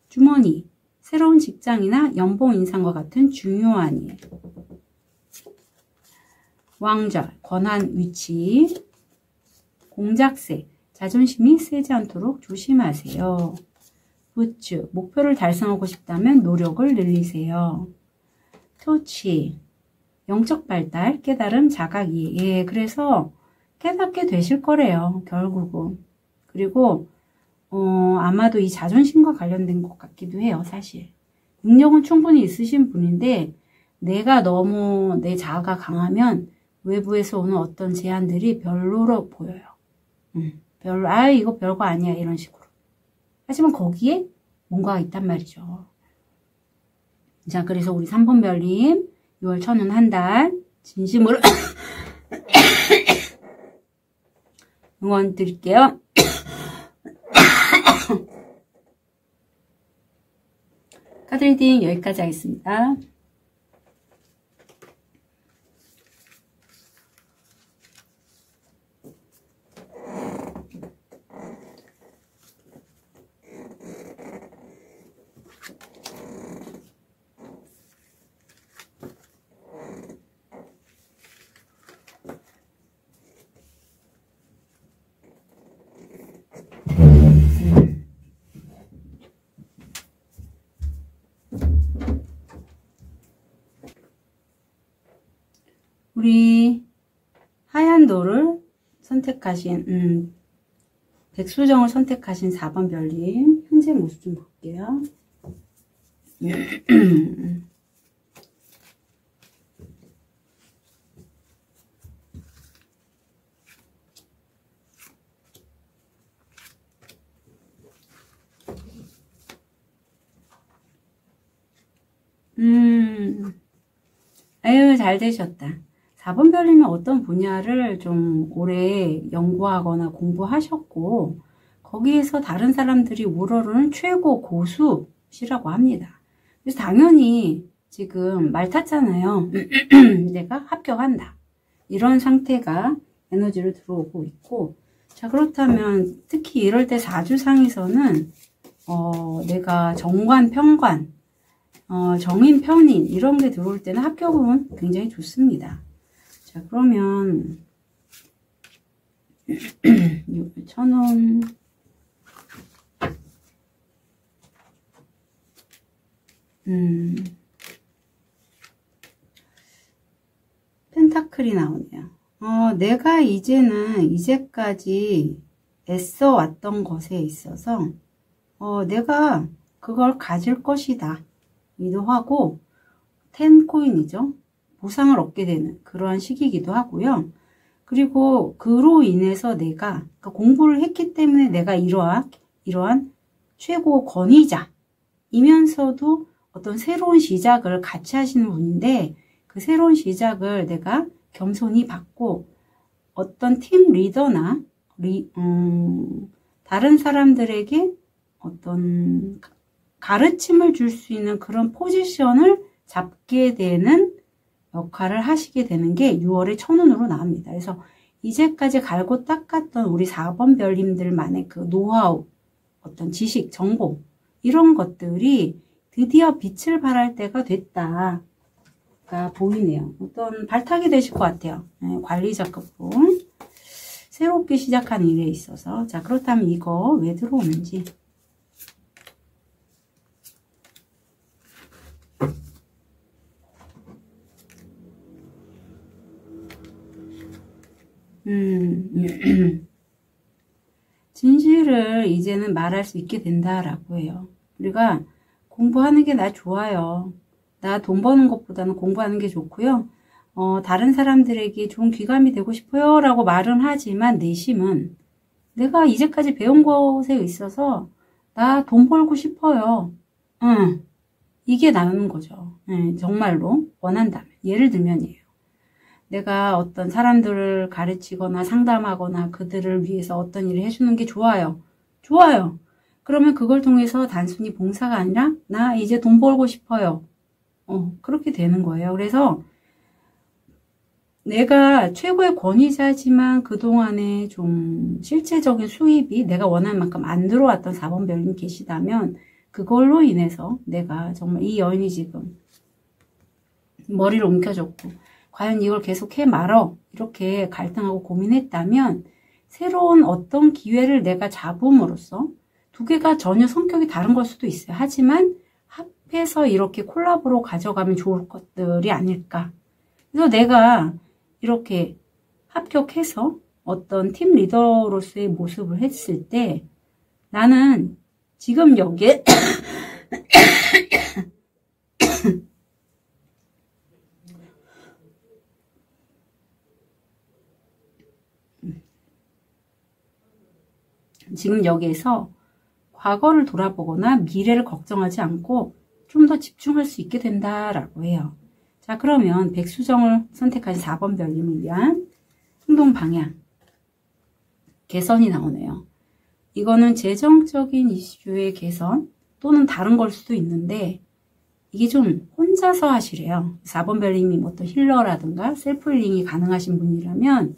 주머니, 새로운 직장이나 연봉 인상과 같은 중요한 일. 왕좌, 권한 위치. 공작새, 자존심이 세지 않도록 조심하세요. 부츠, 목표를 달성하고 싶다면 노력을 늘리세요. 토치, 영적 발달, 깨달음, 자각이. 예, 그래서 깨닫게 되실 거래요, 결국은. 그리고 아마도 이 자존심과 관련된 것 같기도 해요, 사실. 능력은 충분히 있으신 분인데 내가 너무 내 자아가 강하면 외부에서 오는 어떤 제안들이 별로로 보여요. 별로, 이거 별거 아니야, 이런 식으로. 하지만 거기에 뭔가가 있단 말이죠. 자, 그래서 우리 3번 별님 6월 천운 한 달 진심으로 응원 드릴게요. 카드 리딩 여기까지 하겠습니다. 우리 하얀 돌을 선택하신 백수정을 선택하신 4번 별님 현재 모습 좀 볼게요. 아유, 잘 되셨다. 4번 별님은 어떤 분야를 좀 오래 연구하거나 공부하셨고 거기에서 다른 사람들이 우러르는 최고 고수시라고 합니다. 그래서 당연히 지금 말 탔잖아요. 내가 합격한다. 이런 상태가 에너지로 들어오고 있고, 자, 그렇다면 특히 이럴 때 사주상에서는 내가 정관, 평관, 정인, 편인 이런 게 들어올 때는 합격은 굉장히 좋습니다. 자, 그러면 1,000원 펜타클이 나오네요. 내가 이제까지 애써 왔던 것에 있어서 내가 그걸 가질 것이다 이기도 하고, 10코인이죠. 보상을 얻게 되는 그러한 시기이기도 하고요. 그리고 그로 인해서 내가 공부를 했기 때문에 내가 이러한 최고 권위자이면서도 어떤 새로운 시작을 같이 하시는 분인데, 그 새로운 시작을 내가 겸손히 받고 어떤 팀 리더나 다른 사람들에게 어떤 가르침을 줄 수 있는 그런 포지션을 잡게 되는 역할을 하시게 되는 게 6월의 천운으로 나옵니다. 그래서 이제까지 갈고 닦았던 우리 4번 별님들만의 그 노하우, 어떤 지식, 정보 이런 것들이 드디어 빛을 발할 때가 됐다가 보이네요. 어떤 발탁이 되실 것 같아요. 관리자급분 새롭게 시작한 일에 있어서. 자, 그렇다면 이거 왜 들어오는지. 진실을 이제는 말할 수 있게 된다라고 해요. 우리가 공부하는 게 나 좋아요. 나 돈 버는 것보다는 공부하는 게 좋고요. 다른 사람들에게 좋은 귀감이 되고 싶어요 라고 말은 하지만 내심은 내가 이제까지 배운 것에 있어서 나 돈 벌고 싶어요. 응. 이게 나오는 거죠. 정말로 원한다면. 예를 들면이에요. 내가 어떤 사람들을 가르치거나 상담하거나 그들을 위해서 어떤 일을 해주는 게 좋아요. 좋아요. 그러면 그걸 통해서 단순히 봉사가 아니라 나 이제 돈 벌고 싶어요. 그렇게 되는 거예요. 그래서 내가 최고의 권위자지만 그동안에 좀 실제적인 수입이 내가 원하는 만큼 안 들어왔던 4번 별님 계시다면 그걸로 인해서 내가 정말 이 여인이 지금 머리를 움켜줬고 과연 이걸 계속 해 말어 이렇게 갈등하고 고민했다면 새로운 어떤 기회를 내가 잡음으로써 두 개가 전혀 성격이 다른 걸 수도 있어요. 하지만 합해서 이렇게 콜라보로 가져가면 좋을 것들이 아닐까. 그래서 내가 이렇게 합격해서 어떤 팀 리더로서의 모습을 했을 때 나는 지금 여기에 지금 여기에서 과거를 돌아보거나 미래를 걱정하지 않고 좀 더 집중할 수 있게 된다라고 해요. 자, 그러면 백수정을 선택하신 4번 별님을 위한 행동 방향 개선이 나오네요. 이거는 재정적인 이슈의 개선 또는 다른 걸 수도 있는데 이게 좀 혼자서 하시래요. 4번 별님이 어떤 힐러라든가 셀프 힐링이 가능하신 분이라면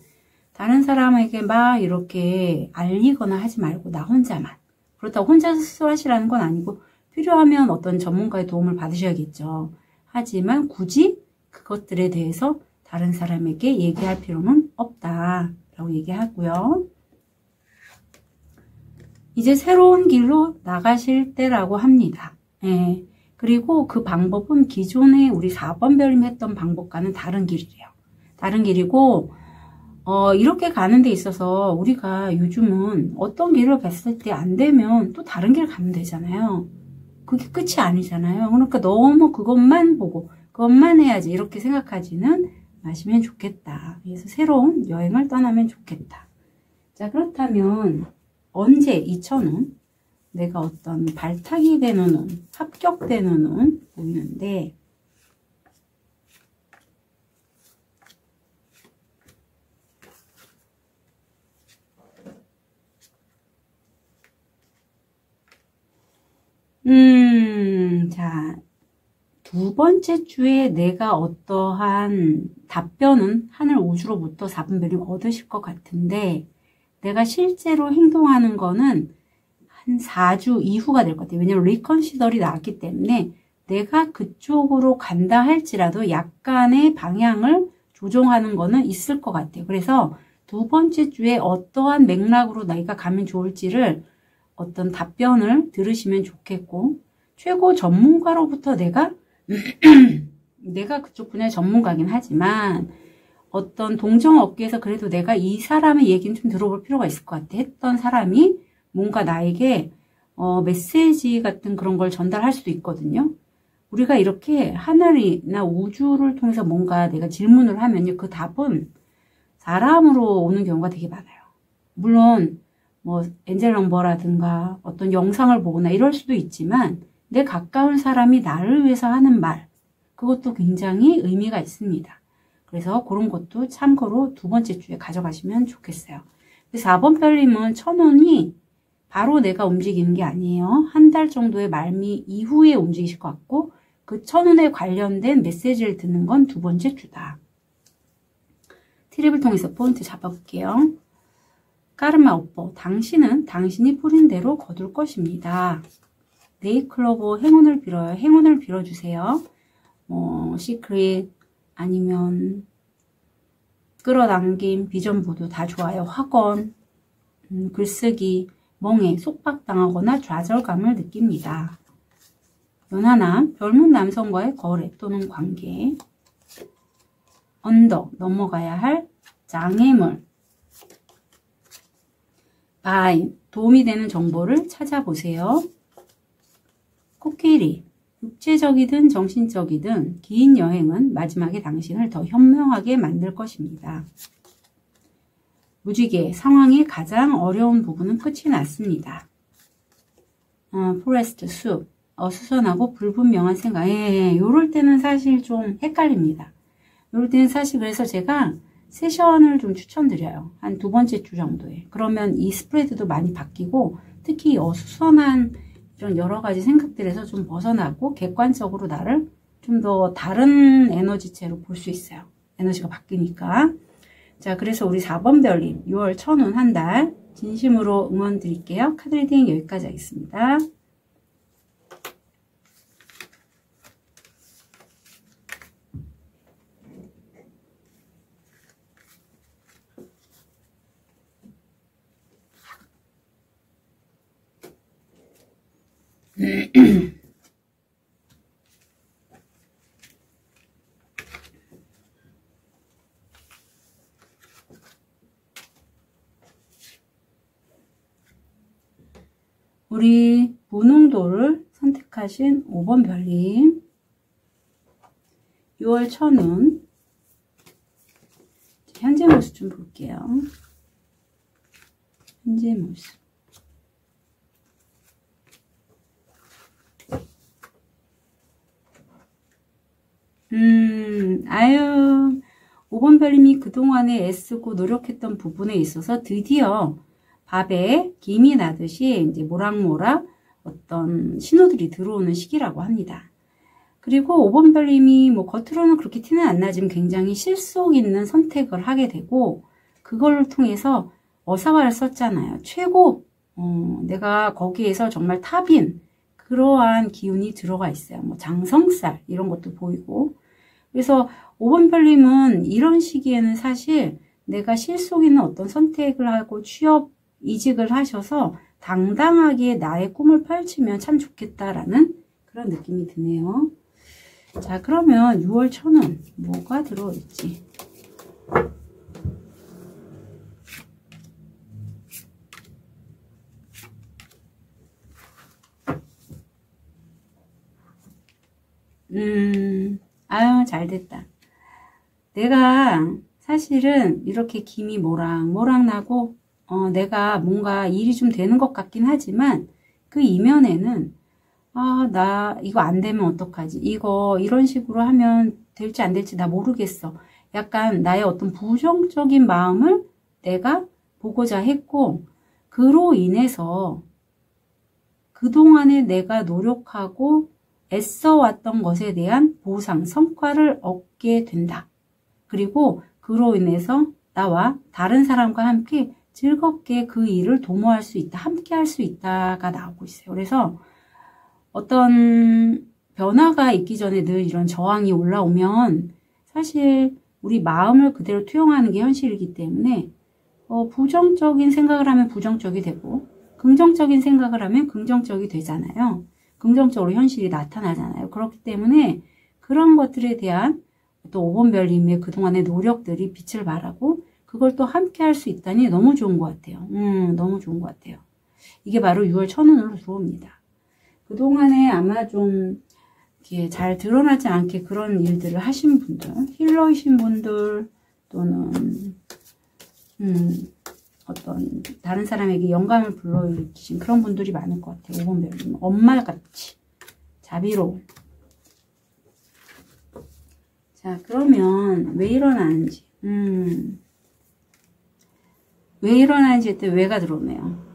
다른 사람에게 막 이렇게 알리거나 하지 말고 나 혼자만. 그렇다고 혼자서 스스로 하시라는 건 아니고 필요하면 어떤 전문가의 도움을 받으셔야겠죠. 하지만 굳이 그것들에 대해서 다른 사람에게 얘기할 필요는 없다라고 얘기하고요. 이제 새로운 길로 나가실 때라고 합니다. 예. 그리고 그 방법은 기존에 우리 4번 별님 했던 방법과는 다른 길이래요. 다른 길이고 이렇게 가는 데 있어서 우리가 요즘은 어떤 길을 갔을 때 안 되면 또 다른 길 가면 되잖아요. 그게 끝이 아니잖아요. 그러니까 너무 그것만 보고 그것만 해야지 이렇게 생각하지는 마시면 좋겠다. 그래서 새로운 여행을 떠나면 좋겠다. 자, 그렇다면 언제 2,000원 내가 어떤 발탁이 되는 운, 합격되는 운 보이는데 자, 두 번째 주에 내가 어떠한 답변은 하늘 우주로부터 4번 별님 얻으실 것 같은데 내가 실제로 행동하는 거는 한 4주 이후가 될 것 같아요. 왜냐면 리컨시더리 나왔기 때문에 내가 그쪽으로 간다 할지라도 약간의 방향을 조정하는 거는 있을 것 같아요. 그래서 두 번째 주에 어떠한 맥락으로 내가 가면 좋을지를 어떤 답변을 들으시면 좋겠고 최고 전문가로부터 내가 그쪽 분야의 전문가긴 하지만 어떤 동정업계에서 그래도 내가 이 사람의 얘기는 좀 들어볼 필요가 있을 것 같아 했던 사람이 뭔가 나에게 메시지 같은 그런 걸 전달할 수도 있거든요. 우리가 이렇게 하늘이나 우주를 통해서 뭔가 내가 질문을 하면요. 그 답은 사람으로 오는 경우가 되게 많아요. 물론 뭐 엔젤 넘버라든가 어떤 영상을 보거나 이럴 수도 있지만 내 가까운 사람이 나를 위해서 하는 말 그것도 굉장히 의미가 있습니다. 그래서 그런 것도 참고로 두 번째 주에 가져가시면 좋겠어요. 4번 별님은 1,000원이 바로 내가 움직이는 게 아니에요. 한 달 정도의 말미 이후에 움직이실 것 같고 그 1,000원에 관련된 메시지를 듣는 건 두 번째 주다. 트립을 통해서 포인트 잡아볼게요. 까르마 오퍼, 당신은 당신이 뿌린 대로 거둘 것입니다. 네이클로버 행운을 빌어요. 행운을 빌어주세요. 시크릿 아니면 끌어당김, 비전보도 다 좋아요. 학원, 글쓰기, 멍해, 속박당하거나 좌절감을 느낍니다. 연하남, 별문 남성과의 거래 또는 관계, 언덕, 넘어가야 할 장애물, 바인, 도움이 되는 정보를 찾아보세요. 코끼리. 육체적이든 정신적이든 긴 여행은 마지막에 당신을 더 현명하게 만들 것입니다. 무지개. 상황의 가장 어려운 부분은 끝이 났습니다. 포레스트. 숲. 어수선하고 불분명한 생각. 요럴 때는 사실 좀 헷갈립니다. 요럴 때는 사실 그래서 제가 세션을 좀 추천드려요. 한 두 번째 주 정도에. 그러면 이 스프레드도 많이 바뀌고 특히 어수선한 이런 여러 가지 생각들에서 좀 벗어나고 객관적으로 나를 좀 더 다른 에너지체로 볼 수 있어요. 에너지가 바뀌니까. 자, 그래서 우리 4번 별님 6월 천운 한 달 진심으로 응원 드릴게요. 카드 리딩 여기까지 하겠습니다. 우리 무능도를 선택하신 5번 별님 6월 천운 현재 모습 좀 볼게요. 현재 모습. 아유, 5번 별님이 그동안에 애쓰고 노력했던 부분에 있어서 드디어 밥에 김이 나듯이 이제 모락모락 어떤 신호들이 들어오는 시기라고 합니다. 그리고 5번 별님이 뭐 겉으로는 그렇게 티는 안 나지만 굉장히 실속 있는 선택을 하게 되고 그걸 통해서 어사화를 썼잖아요. 최고 내가 거기에서 정말 탑인 그러한 기운이 들어가 있어요. 뭐 장성살 이런 것도 보이고 그래서 5번 별님은 이런 시기에는 사실 내가 실속 있는 어떤 선택을 하고 취업 이직을 하셔서 당당하게 나의 꿈을 펼치면 참 좋겠다라는 그런 느낌이 드네요. 자, 그러면 6월 천운 뭐가 들어올지. 아유, 잘됐다. 내가 사실은 이렇게 김이 모락모락 나고 내가 뭔가 일이 좀 되는 것 같긴 하지만 그 이면에는 나 이거 안 되면 어떡하지? 이런 식으로 하면 될지 안 될지 나 모르겠어. 약간 나의 어떤 부정적인 마음을 내가 보고자 했고 그로 인해서 그동안에 내가 노력하고 애써왔던 것에 대한 보상, 성과를 얻게 된다. 그리고 그로 인해서 나와 다른 사람과 함께 즐겁게 그 일을 도모할 수 있다. 함께 할 수 있다가 나오고 있어요. 그래서 어떤 변화가 있기 전에 늘 이런 저항이 올라오면 사실 우리 마음을 그대로 투영하는 게 현실이기 때문에 부정적인 생각을 하면 부정적이 되고 긍정적인 생각을 하면 긍정적이 되잖아요. 긍정적으로 현실이 나타나잖아요. 그렇기 때문에 그런 것들에 대한 또 5번 별님의 그동안의 노력들이 빛을 발하고 그걸 또 함께 할 수 있다니 너무 좋은 것 같아요. 너무 좋은 것 같아요. 이게 바로 6월 천운으로 들어옵니다. 그동안에 아마 좀 이렇게 잘 드러나지 않게 그런 일들을 하신 분들, 힐러이신 분들 또는 어떤 다른 사람에게 영감을 불러일으키신 그런 분들이 많을 것 같아요. 5번 별님. 엄마같이 자비로운. 자, 그러면 왜 일어나는지. 왜 일어나는지 했더니 왜가 들어오네요.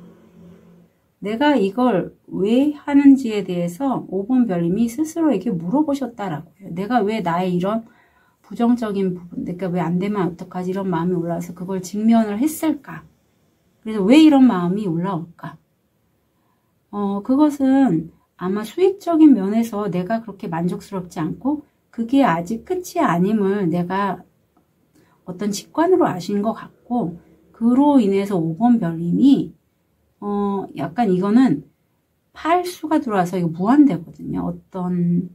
내가 이걸 왜 하는지에 대해서 5번 별님이 스스로에게 물어보셨다라고요. 내가 왜 나의 이런 부정적인 부분, 내가 왜 안 되면 어떡하지 이런 마음이 올라와서 그걸 직면을 했을까? 그래서 왜 이런 마음이 올라올까? 그것은 아마 수익적인 면에서 내가 그렇게 만족스럽지 않고 그게 아직 끝이 아님을 내가 어떤 직관으로 아신 것 같고 그로 인해서 5번 별님이 약간 이거는 팔수가 들어와서 이거 무한대거든요. 어떤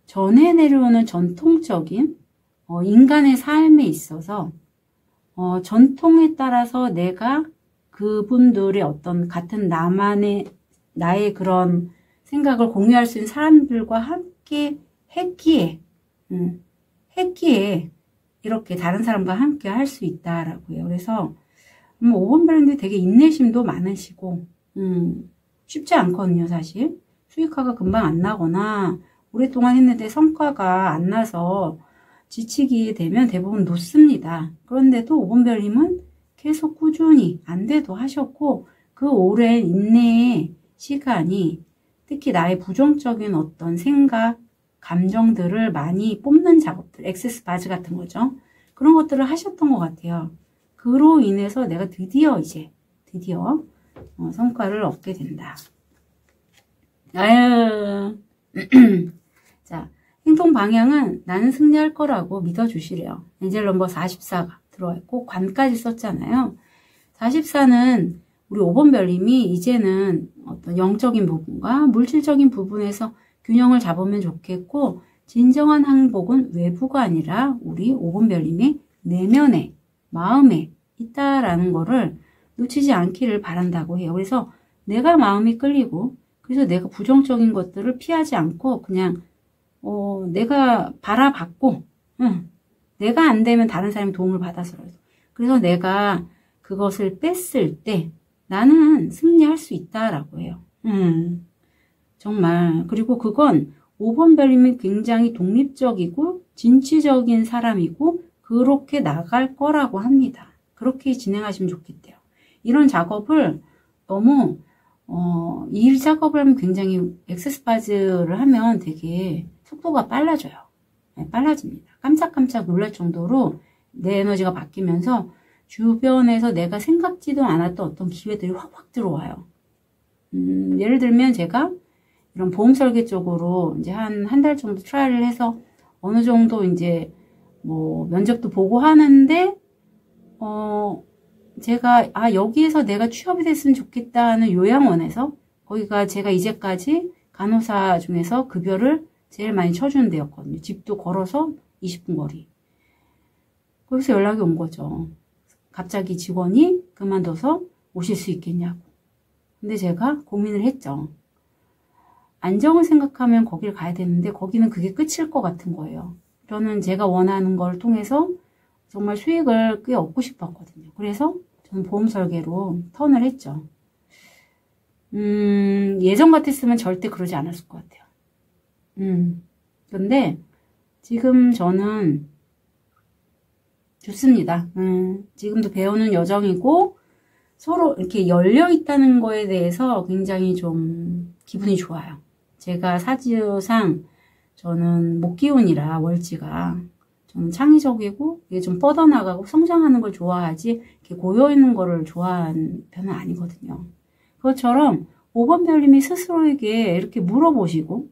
전해 내려오는 전통적인 인간의 삶에 있어서 전통에 따라서 내가 그분들의 어떤 같은 나의 그런 생각을 공유할 수 있는 사람들과 함께 했기에 이렇게 다른 사람과 함께 할 수 있다라고요. 그래서 5번 별님도 되게 인내심도 많으시고 쉽지 않거든요. 사실 수익화가 금방 안 나거나 오랫동안 했는데 성과가 안 나서 지치게 되면 대부분 놓습니다. 그런데도 5번 별님은 계속 꾸준히 안 돼도 하셨고 그 오랜 인내의 시간이 특히 나의 부정적인 어떤 생각, 감정들을 많이 뽑는 작업들, 액세스 바즈 같은 거죠. 그런 것들을 하셨던 것 같아요. 그로 인해서 내가 드디어 성과를 얻게 된다. 아유. 자, 행동 방향은 나는 승리할 거라고 믿어주시래요. 엔젤 넘버 44가 들어와 있고 관까지 썼잖아요. 44는 우리 5번 별님이 이제는 어떤 영적인 부분과 물질적인 부분에서 균형을 잡으면 좋겠고 진정한 행복은 외부가 아니라 우리 5번 별님의 내면에 마음에 있다라는 거를 놓치지 않기를 바란다고 해요. 그래서 내가 마음이 끌리고 그래서 내가 부정적인 것들을 피하지 않고 그냥 내가 바라봤고 내가 안 되면 다른 사람이 도움을 받아서라도 그래서 내가 그것을 뺐을 때 나는 승리할 수 있다라고 해요. 정말. 그리고 그건 5번 별님이 굉장히 독립적이고 진취적인 사람이고 그렇게 나갈 거라고 합니다. 그렇게 진행하시면 좋겠대요. 이런 작업을 너무 일 작업을 하면 굉장히 액세스 바즈를 하면 되게 속도가 빨라져요. 네, 빨라집니다. 깜짝깜짝 놀랄 정도로 내 에너지가 바뀌면서 주변에서 내가 생각지도 않았던 어떤 기회들이 확확 들어와요. 예를 들면 제가 이런 보험 설계 쪽으로 이제 한 달 정도 트라이를 해서 어느 정도 이제 뭐 면접도 보고 하는데 제가 여기에서 내가 취업이 됐으면 좋겠다는 요양원에서 거기가 제가 이제까지 간호사 중에서 급여를 제일 많이 쳐주는 데였거든요. 집도 걸어서 20분 거리. 거기서 연락이 온 거죠. 갑자기 직원이 그만둬서 오실 수 있겠냐고. 근데 제가 고민을 했죠. 안정을 생각하면 거기를 가야 되는데 거기는 그게 끝일 것 같은 거예요. 저는 제가 원하는 걸 통해서 정말 수익을 꽤 얻고 싶었거든요. 그래서 저는 보험 설계로 턴을 했죠. 예전 같았으면 절대 그러지 않았을 것 같아요. 근데 지금 저는 좋습니다. 지금도 배우는 여정이고 서로 이렇게 열려 있다는 거에 대해서 굉장히 좀 기분이 좋아요. 제가 사주상 저는 목기운이라 월지가 저는 창의적이고 이게 좀 뻗어나가고 성장하는 걸 좋아하지 이렇게 고여있는 거를 좋아하는 편은 아니거든요. 그것처럼 5번 별님이 스스로에게 이렇게 물어보시고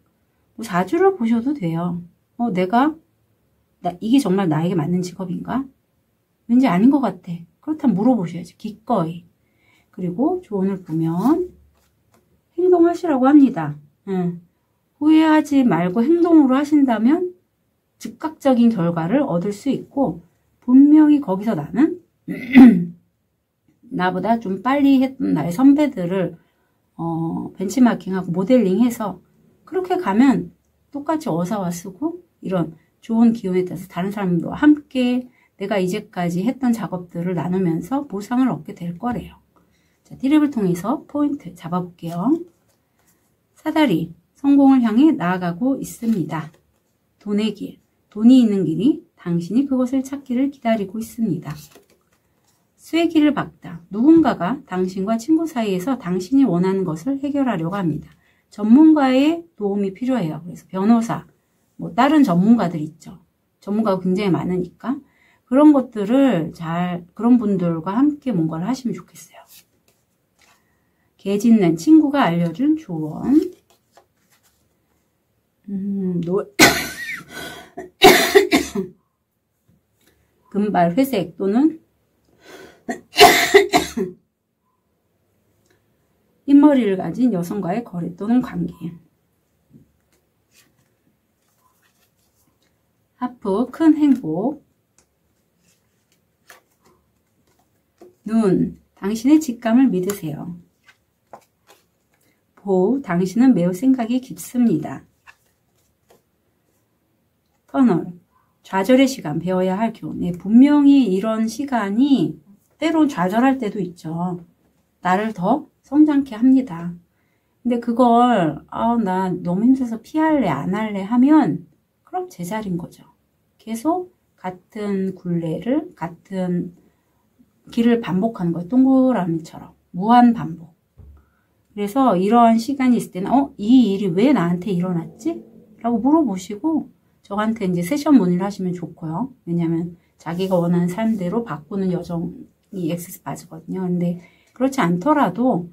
뭐 사주를 보셔도 돼요. 이게 정말 나에게 맞는 직업인가? 왠지 아닌 것 같아. 그렇다면 물어보셔야지. 기꺼이. 그리고 조언을 보면 행동하시라고 합니다. 후회하지 말고 행동으로 하신다면 즉각적인 결과를 얻을 수 있고 분명히 거기서 나는 나보다 좀 빨리 했던 나의 선배들을 벤치마킹하고 모델링해서 그렇게 가면 똑같이 어사와 쓰고 이런 좋은 기운에 따라서 다른 사람들과 함께 내가 이제까지 했던 작업들을 나누면서 보상을 얻게 될 거래요. 자, 디랩을 통해서 포인트 잡아볼게요. 사다리, 성공을 향해 나아가고 있습니다. 돈의 길, 돈이 있는 길이 당신이 그것을 찾기를 기다리고 있습니다. 쐐기를 박다, 누군가가 당신과 친구 사이에서 당신이 원하는 것을 해결하려고 합니다. 전문가의 도움이 필요해요. 그래서 변호사, 뭐 다른 전문가들 있죠. 전문가가 굉장히 많으니까 그런 것들을 그런 분들과 함께 뭔가를 하시면 좋겠어요. 개 짖는 친구가 알려준 조언. 금발 회색 또는 흰머리를 가진 여성과의 거래 또는 관계. 하프, 큰 행복. 눈, 당신의 직감을 믿으세요. 보우, 당신은 매우 생각이 깊습니다. 터널, 좌절의 시간, 배워야 할 교훈. 네, 분명히 이런 시간이 때론 좌절할 때도 있죠. 나를 더 성장케 합니다. 근데 그걸 나 너무 힘들어서 피할래 안 할래 하면 그럼 제자리인 거죠. 계속 같은 굴레를 같은 길을 반복하는 거예요. 동그라미처럼 무한 반복. 그래서 이러한 시간이 있을 때는 이 일이 왜 나한테 일어났지? 라고 물어보시고 저한테 이제 세션 문의를 하시면 좋고요. 왜냐하면 자기가 원하는 삶대로 바꾸는 여정이 엑스파즈거든요. 근데 그렇지 않더라도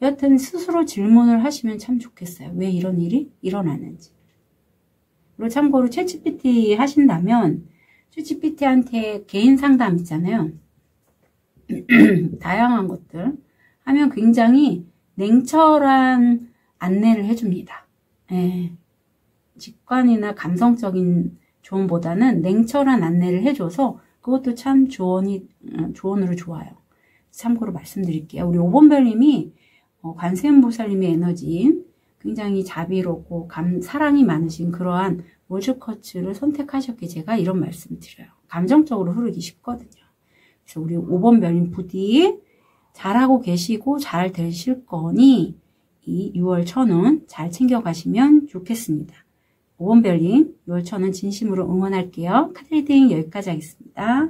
여하튼 스스로 질문을 하시면 참 좋겠어요. 왜 이런 일이 일어나는지. 그리고 참고로 챗GPT 하신다면 챗GPT한테 개인 상담 있잖아요. 다양한 것들 하면 굉장히 냉철한 안내를 해줍니다. 예. 직관이나 감성적인 조언보다는 냉철한 안내를 해줘서 그것도 참 조언으로 좋아요. 참고로 말씀드릴게요. 우리 5번별님이 관세음보살님의 에너지인 굉장히 자비롭고 사랑이 많으신 그러한 월주커츠를 선택하셨기에 제가 이런 말씀 드려요. 감정적으로 흐르기 쉽거든요. 그래서 우리 5번별님 부디 잘하고 계시고 잘 되실 거니 이 6월 천운 잘 챙겨가시면 좋겠습니다. 5번별님 6월 천운 진심으로 응원할게요. 카드 리딩 여기까지 하겠습니다.